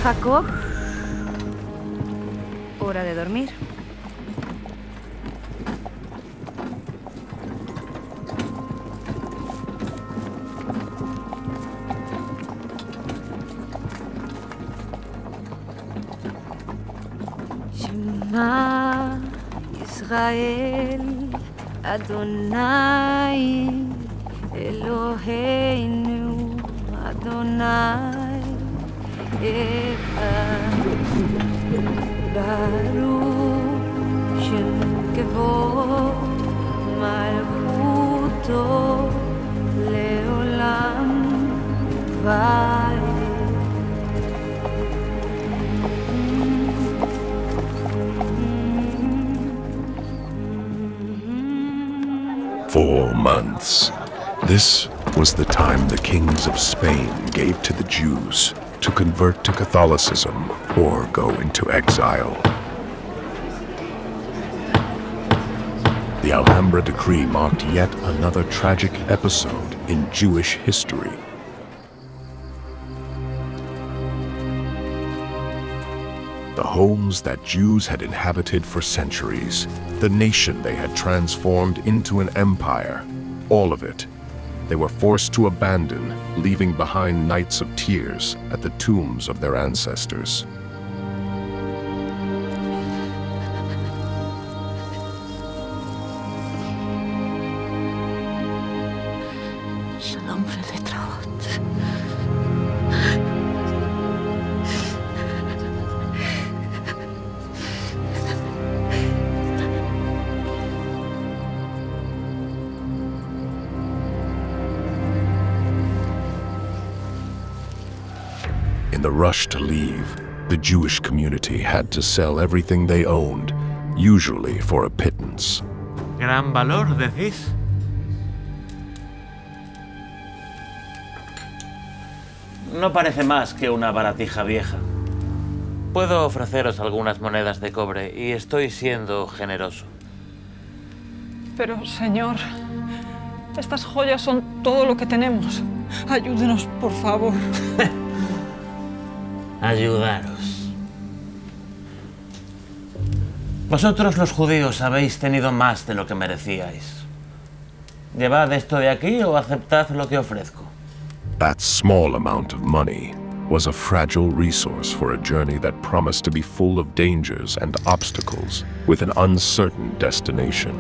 Jacob, hora de dormir. Shema Israel Adonai Eloheinu Adonai Echad Baruch Shem Kevod Malchuto Leolam Vaed. "4 months. This was the time the kings of Spain gave to the Jews to convert to Catholicism or go into exile. The Alhambra Decree marked yet another tragic episode in Jewish history. The homes that Jews had inhabited for centuries, the nation they had transformed into an empire, all of it, they were forced to abandon, leaving behind nights of tears at the tombs of their ancestors. Shalom v'letraot. In the rush to leave, the Jewish community had to sell everything they owned, usually for a pittance. Gran valor, decís. No parece más que una baratija vieja. Puedo ofreceros algunas monedas de cobre y estoy siendo generoso. Pero, señor, estas joyas son todo lo que tenemos. Ayúdenos, por favor. Ayudaros. Vosotros los judíos habéis tenido más de lo que merecíais. Llevad esto de aquí o aceptad lo que ofrezco. That small amount of money was a fragile resource for a journey that promised to be full of dangers and obstacles with an uncertain destination.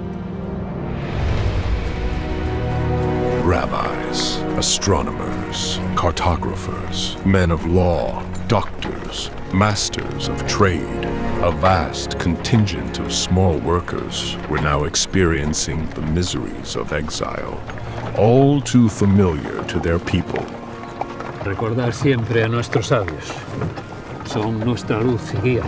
Rabbis, astronomers, cartographers, men of law, doctors, masters of trade, a vast contingent of small workers were now experiencing the miseries of exile, all too familiar to their people. Recordar siempre a nuestros sabios. Son nuestra luz y guía,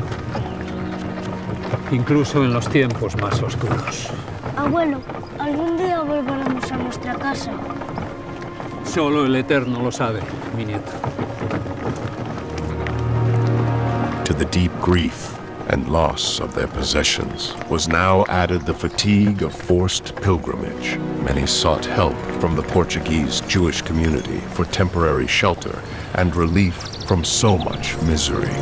incluso en los tiempos más oscuros. Abuelo, algún día volveremos a nuestra casa. Solo el Eterno lo sabe, mi nieto. To the deep grief and loss of their possessions was now added the fatigue of forced pilgrimage. Many sought help from the Portuguese Jewish community for temporary shelter and relief from so much misery.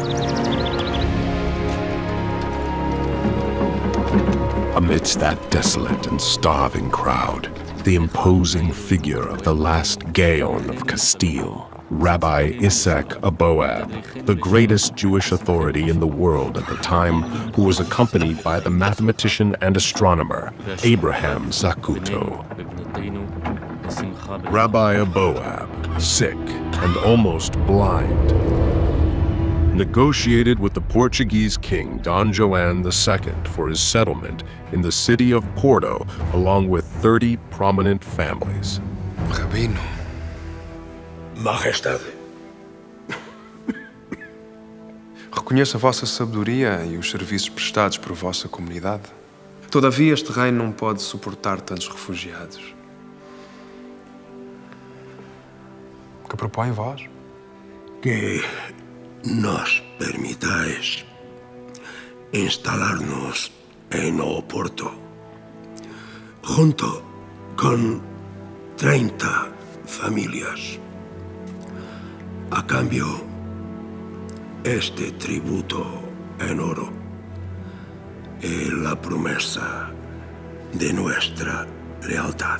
Amidst that desolate and starving crowd, the imposing figure of the last Gaon of Castile, Rabbi Isaac Aboab, the greatest Jewish authority in the world at the time, who was accompanied by the mathematician and astronomer Abraham Zacuto. Rabbi Aboab, sick and almost blind, negotiated with the Portuguese king Don João II for his settlement in the city of Porto, along with 30 prominent families. Rabino, Majestade, reconheço a vossa sabedoria e os serviços prestados por vossa comunidade. Todavia, este reino não pode suportar tantos refugiados. Que propõe vós? Que nos permitáis instalarnos en Oporto, junto con 30 familias. A cambio, este tributo en oro es la promesa de nuestra lealtad.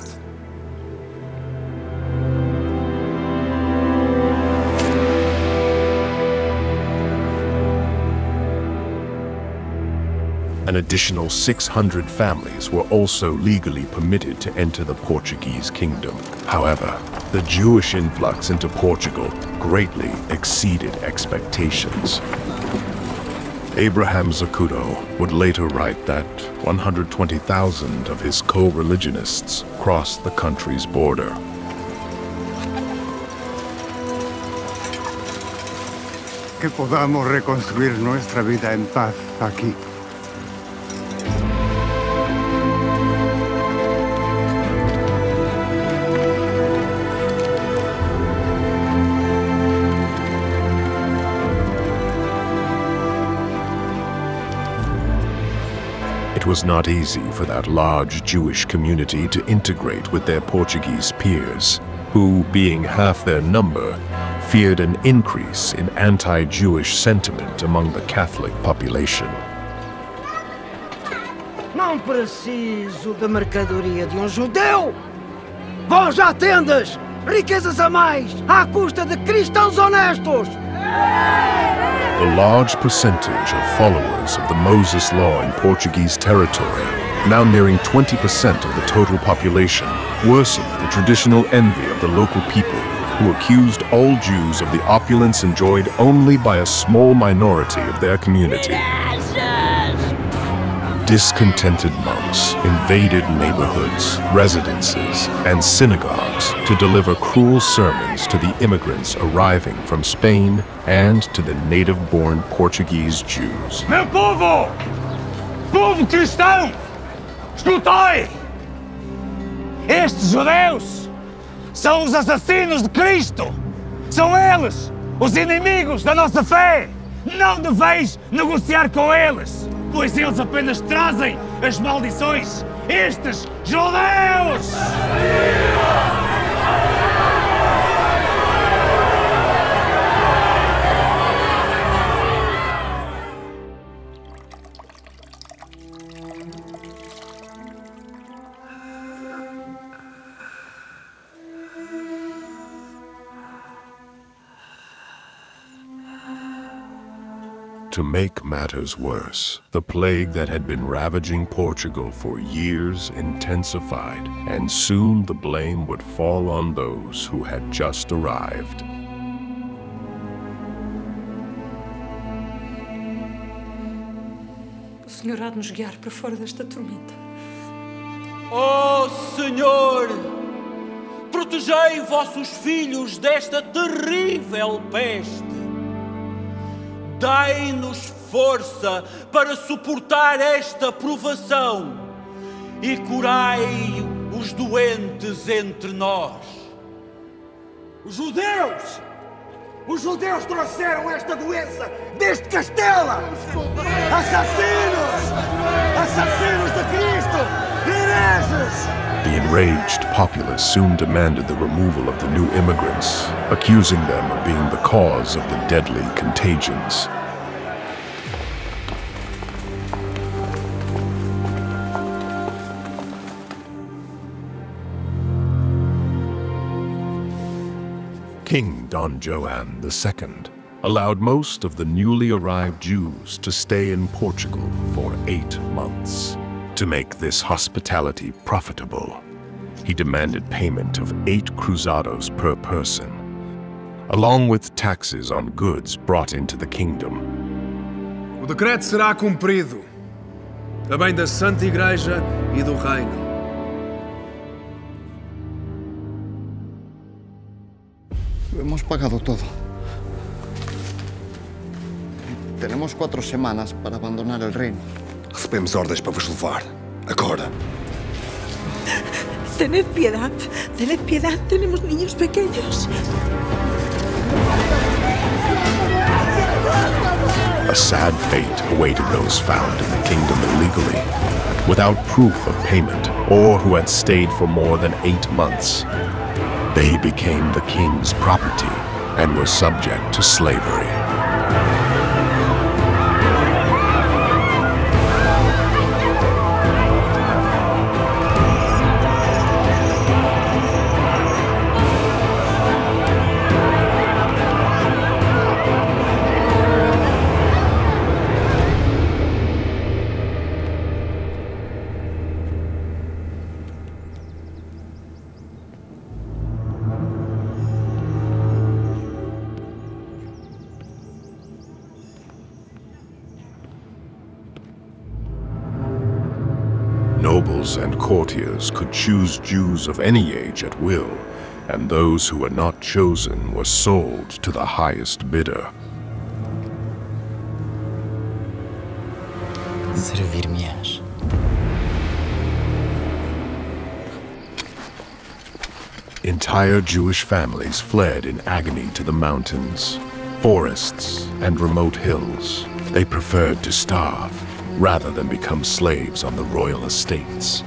An additional 600 families were also legally permitted to enter the Portuguese kingdom. However, the Jewish influx into Portugal greatly exceeded expectations. Abraham Zacuto would later write that 120,000 of his co-religionists crossed the country's border. Que podamos reconstruir nuestra vida en paz aquí. It was not easy for that large Jewish community to integrate with their Portuguese peers, who, being half their number, feared an increase in anti-Jewish sentiment among the Catholic population. Não preciso da mercadoria de judeu! Vão já tendas! Riquezas a mais, à custa de cristãos honestos! The large percentage of followers of the Moses Law in Portuguese territory, now nearing 20% of the total population, worsened the traditional envy of the local people, who accused all Jews of the opulence enjoyed only by a small minority of their community. Discontented monks invaded neighborhoods, residences, and synagogues to deliver cruel sermons to the immigrants arriving from Spain and to the native-born Portuguese Jews. Meu povo! Povo cristão! Escutai! Estes judeus são os assassinos de Cristo! São eles os inimigos da nossa fé! Não deveis negociar com eles! Pois eles apenas trazem as maldições! Estes judeus! To make matters worse, the plague that had been ravaging Portugal for years intensified, and soon the blame would fall on those who had just arrived. O Senhor há de nos guiar para fora desta tormenta. Oh, Senhor! Protegei vossos filhos desta terrível peste. Dai-nos força para suportar esta provação e curai os doentes entre nós. Os judeus trouxeram esta doença desde Castela! Assassinos! Assassinos de Cristo! Hereges! The enraged populace soon demanded the removal of the new immigrants, accusing them of being the cause of the deadly contagions. King Don Joan II allowed most of the newly arrived Jews to stay in Portugal for 8 months. To make this hospitality profitable, he demanded payment of 8 cruzados per person, along with taxes on goods brought into the kingdom. O decreto será cumprido, a bem da Santa Igreja e do Reino. Hemos pagado todo. Tenemos 4 semanas para abandonar el reino. Recebemos ordens para vos levar. Agora. Tened piedad, tenemos niños pequeños. A sad fate awaited those found in the kingdom illegally, without proof of payment, or who had stayed for more than 8 months. They became the king's property and were subject to slavery. Nobles and courtiers could choose Jews of any age at will, and those who were not chosen were sold to the highest bidder. Servir-me-ás. Entire Jewish families fled in agony to the mountains, forests, and remote hills. They preferred to starve rather than become slaves on the royal estates.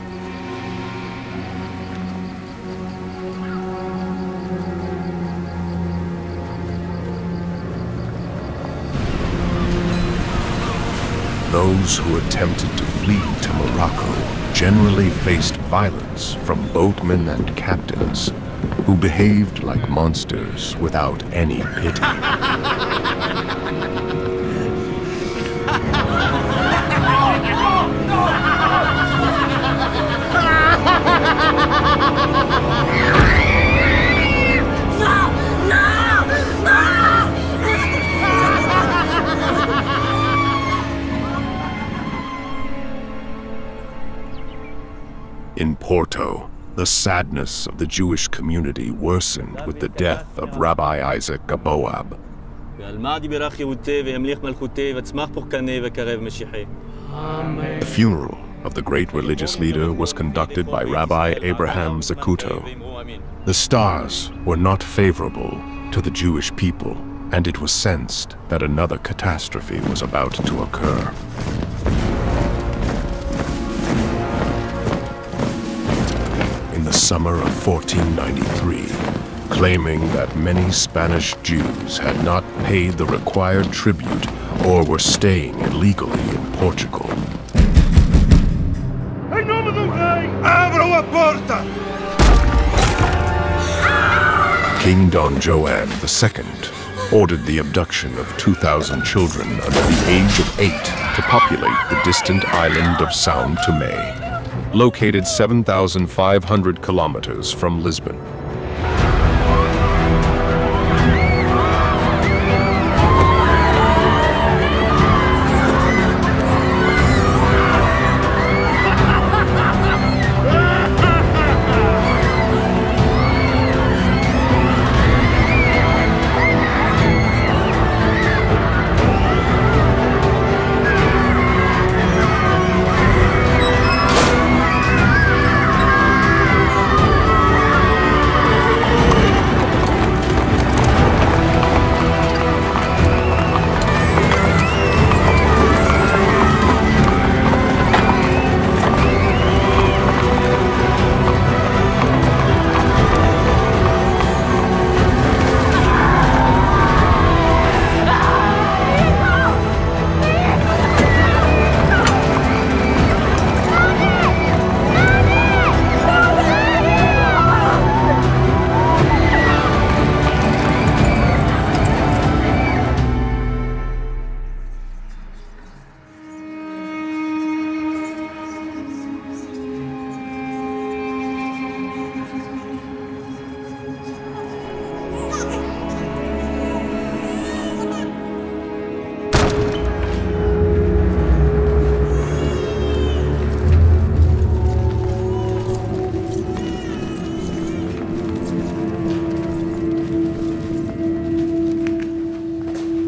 Those who attempted to flee to Morocco generally faced violence from boatmen and captains who behaved like monsters without any pity. In Porto, the sadness of the Jewish community worsened with the death of Rabbi Isaac Aboab. The funeral of the great religious leader was conducted by Rabbi Abraham Zacuto. The stars were not favorable to the Jewish people, and it was sensed that another catastrophe was about to occur. In the summer of 1493, claiming that many Spanish Jews had not paid the required tribute or were staying illegally in Portugal. Em nome do rei! Abram a porta! King Don Joan II ordered the abduction of 2,000 children under the age of 8 to populate the distant island of São Tomé, located 7,500 kilometers from Lisbon.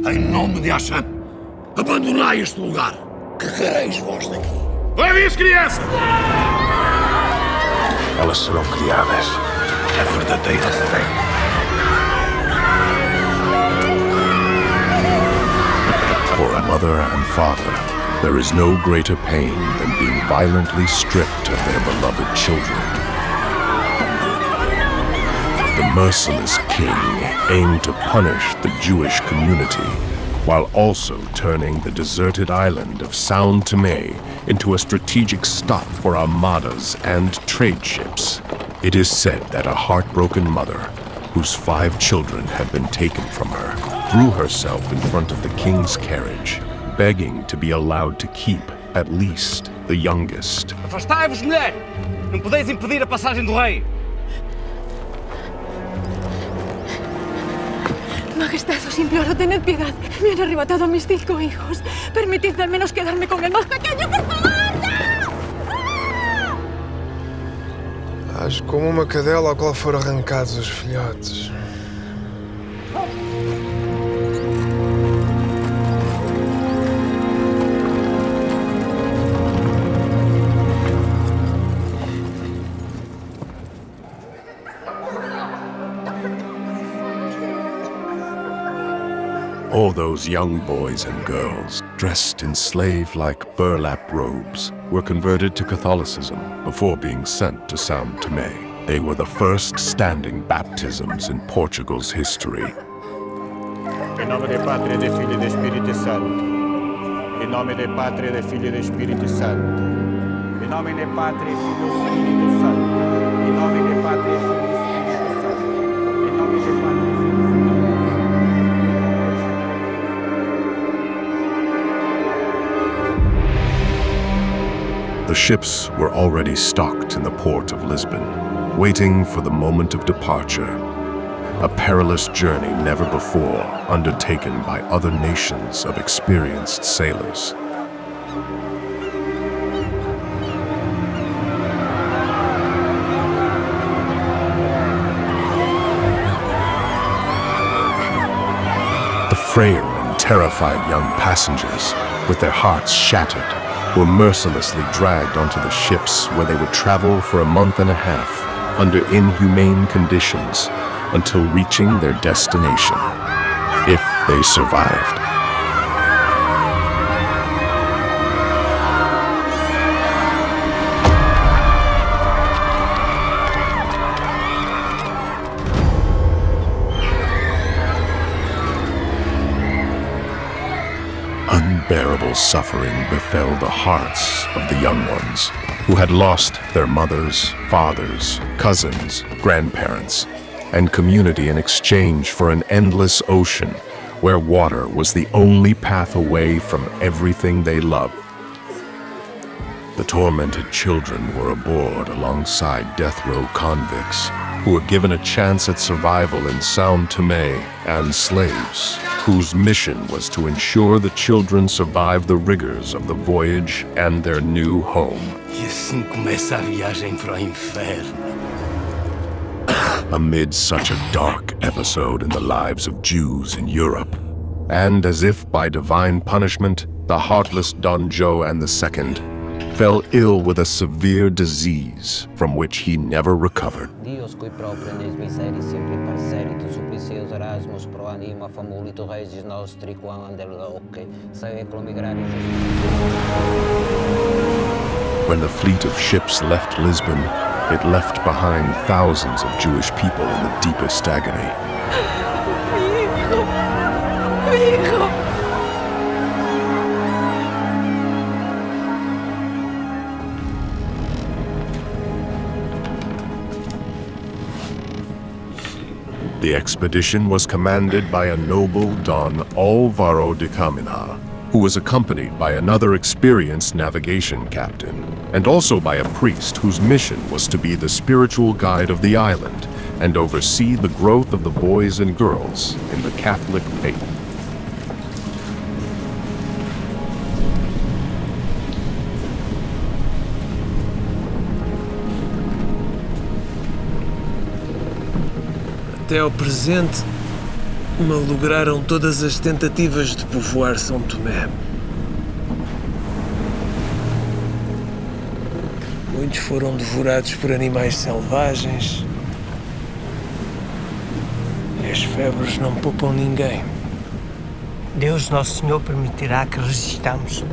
Em nome de Hashem, abandonai este lugar. Que quereis vós daqui? Levem as crianças! Elas serão criadas na verdadeira fé. For a mother and father, there is no greater pain than being violently stripped of their beloved children. The merciless king aimed to punish the Jewish community, while also turning the deserted island of São Tomé into a strategic stop for armadas and trade ships. It is said that a heartbroken mother, whose 5 children had been taken from her, threw herself in front of the king's carriage, begging to be allowed to keep at least the youngest. Afastai-vos, mulher! Não podeis impedir a passagem do rei! Majestad, os imploro, tened piedad. Me han arrebatado a mis 5 hijos. Permitidme al menos quedarme con el más pequeño, por favor. ¡No! Age como uma cadela ao qual foram arrancados os filhotes. All those young boys and girls, dressed in slave-like burlap robes, were converted to Catholicism before being sent to São Tomé. They were the first standing baptisms in Portugal's history. Em nome do Padre, do Filho e do Espírito Santo. Em nome do Padre, do Filho e do Espírito Santo. Em nome do Padre, Filho e Espírito Santo. Em nome do Padre, Filho e Espírito Santo. Em nome do Padre, Filho e The ships were already stocked in the port of Lisbon, waiting for the moment of departure. A perilous journey never before undertaken by other nations of experienced sailors. The frail and terrified young passengers, with their hearts shattered, were mercilessly dragged onto the ships where they would travel for a month and a half under inhumane conditions until reaching their destination, if they survived. Unbearable suffering befell the hearts of the young ones, who had lost their mothers, fathers, cousins, grandparents, and community in exchange for an endless ocean where water was the only path away from everything they loved. The tormented children were aboard alongside death row convicts who were given a chance at survival in São Tomé, and slaves whose mission was to ensure the children survived the rigors of the voyage and their new home. E assim começa a viagem para o inferno. Amid such a dark episode in the lives of Jews in Europe, and as if by divine punishment, the heartless Dom João II fell ill with a severe disease from which he never recovered. Dios cui proprio nes miseri sempre parceritus suppliceus Erasmus pro anima famulitur regis nostri quam andeloque saecula migrari. When the fleet of ships left Lisbon, it left behind thousands of Jewish people in the deepest agony. Mi hijo. The expedition was commanded by a noble Don Álvaro de Caminha, who was accompanied by another experienced navigation captain, and also by a priest whose mission was to be the spiritual guide of the island and oversee the growth of the boys and girls in the Catholic faith. Até ao presente, malograram todas as tentativas de povoar São Tomé. Muitos foram devorados por animais selvagens. E as febres não poupam ninguém. Deus Nosso Senhor permitirá que resistamos.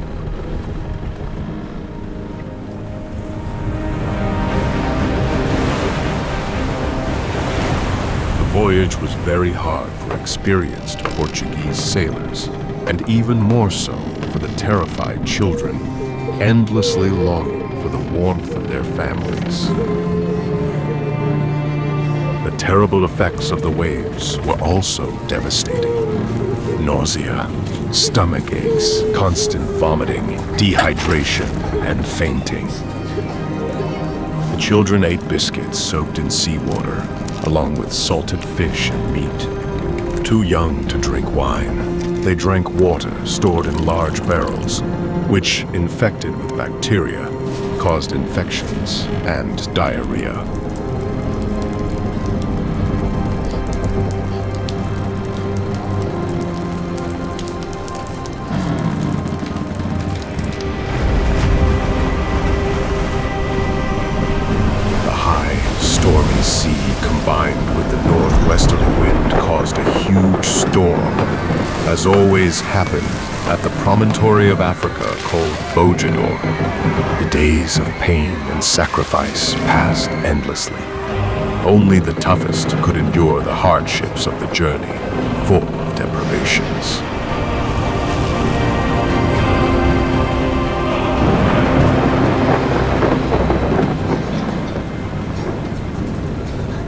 The voyage was very hard for experienced Portuguese sailors, and even more so for the terrified children, endlessly longing for the warmth of their families. The terrible effects of the waves were also devastating. Nausea, stomach aches, constant vomiting, dehydration, and fainting. The children ate biscuits soaked in seawater, along with salted fish and meat. Too young to drink wine, they drank water stored in large barrels, which, infected with bacteria, caused infections and diarrhea. as always happened at the promontory of Africa called Bojador. The days of pain and sacrifice passed endlessly. Only the toughest could endure the hardships of the journey, full of deprivations.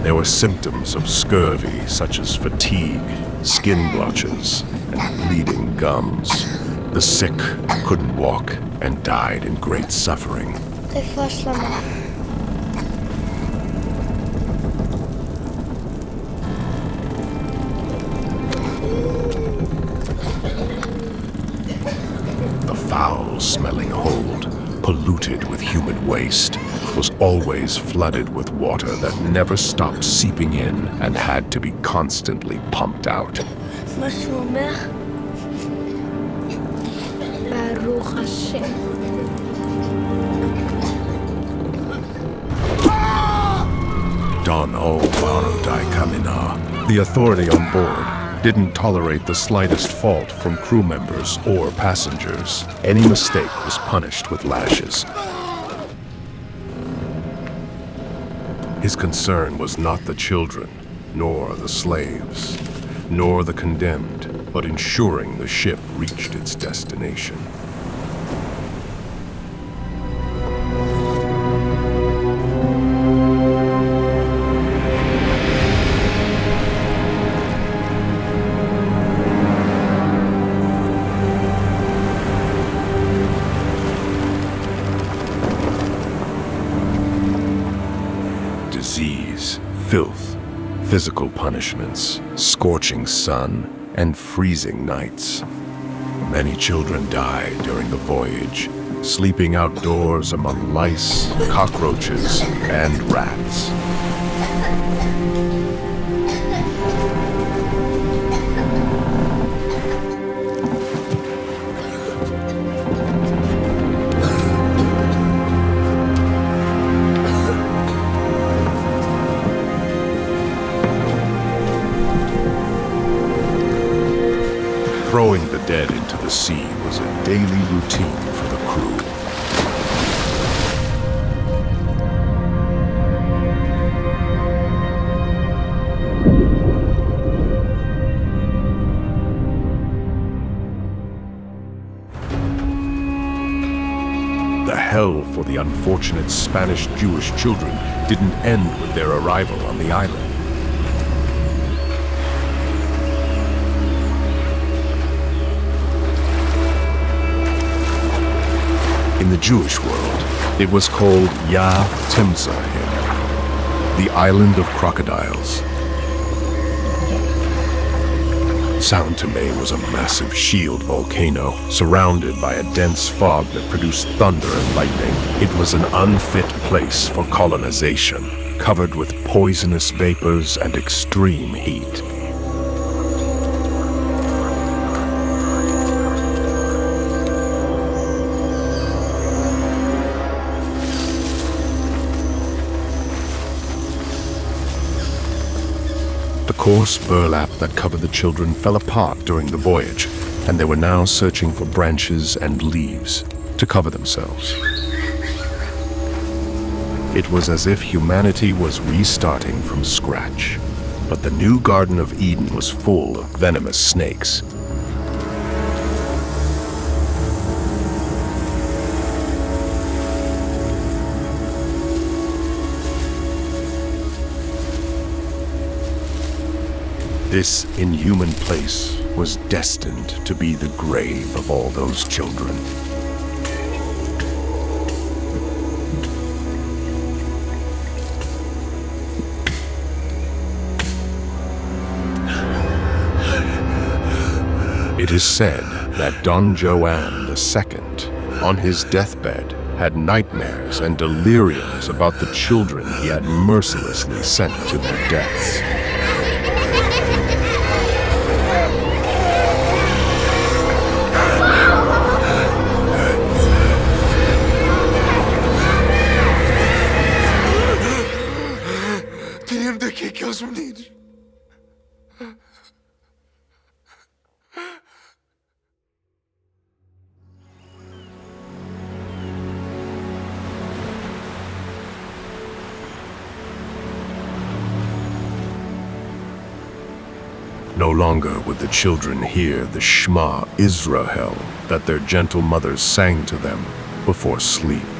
There were symptoms of scurvy, such as fatigue, skin blotches, and bleeding gums. The sick couldn't walk and died in great suffering. The foul-smelling hold, polluted with human waste, was always flooded with water that never stopped seeping in and had to be constantly pumped out. Don Al-Baradai Kamina, the authority on board, didn't tolerate the slightest fault from crew members or passengers. Any mistake was punished with lashes. His concern was not the children, nor the slaves, nor the condemned, but ensuring the ship reached its destination. Disease, filth, physical punishments, scorching sun, and freezing nights. Many children died during the voyage, sleeping outdoors among lice, cockroaches, and rats. Throwing the dead into the sea was a daily routine for the crew. The hell for the unfortunate Spanish Jewish children didn't end with their arrival on the island. In the Jewish world, it was called Ya Timzahim, the Island of Crocodiles. Sao Tome was a massive shield volcano surrounded by a dense fog that produced thunder and lightning. It was an unfit place for colonization, covered with poisonous vapors and extreme heat. The coarse burlap that covered the children fell apart during the voyage, and they were now searching for branches and leaves to cover themselves. It was as if humanity was restarting from scratch, but the new Garden of Eden was full of venomous snakes. This inhuman place was destined to be the grave of all those children. It is said that Don Joan II, on his deathbed, had nightmares and deliriums about the children he had mercilessly sent to their deaths. Tirem daqui aqueles meninos. No longer would the children hear the Shema Israel that their gentle mothers sang to them before sleep.